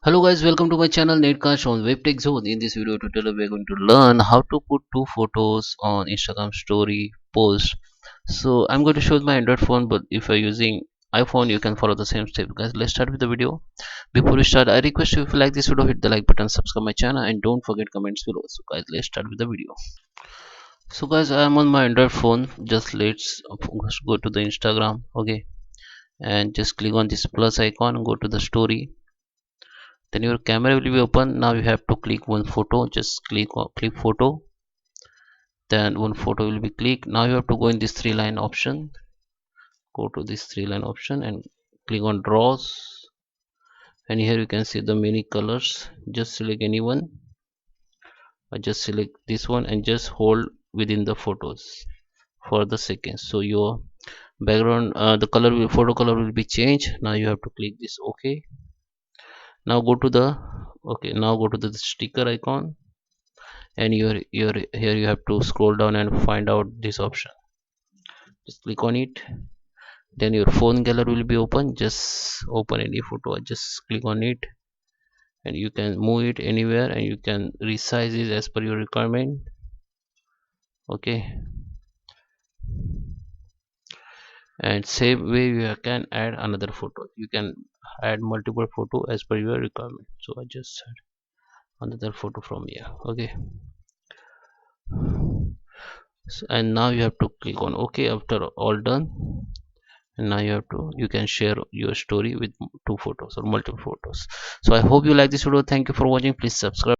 Hello guys, welcome to my channel NetCast on WebTech Zone. In this video tutorial, we are going to learn how to put two photos on Instagram story post. So I'm going to show my Android phone, but if you're using iPhone, you can follow the same step. Guys, let's start with the video. Before we start, I request you if you like this video, hit the like button, subscribe my channel, and don't forget comments below. So guys, let's start with the video. So guys, I'm on my Android phone. Just let's go to the Instagram, okay, and just click on this plus icon. Go to the story, then your camera will be open. Now you have to click one photo, just click photo, then one photo will be clicked. Now you have to go in this three line option, go to this three line option and click on draws, and here you can see the many colors. Just select any one, I just select this one and just hold within the photos for the seconds, so your background the color will photo color will be changed. Now you have to click this OK. Now go to the okay, now go to the sticker icon, and your here you have to scroll down and find out this option. Just click on it, then your phone gallery will be open. Just open any photo, just click on it, and you can move it anywhere and you can resize it as per your requirement. Okay, and same way you can add another photo. You can add multiple photo as per your requirement. So I just add another photo from here. Okay, so, and now you have to click on OK after all done. And now you can share your story with two photos or multiple photos. So I hope you like this video. Thank you for watching. Please subscribe.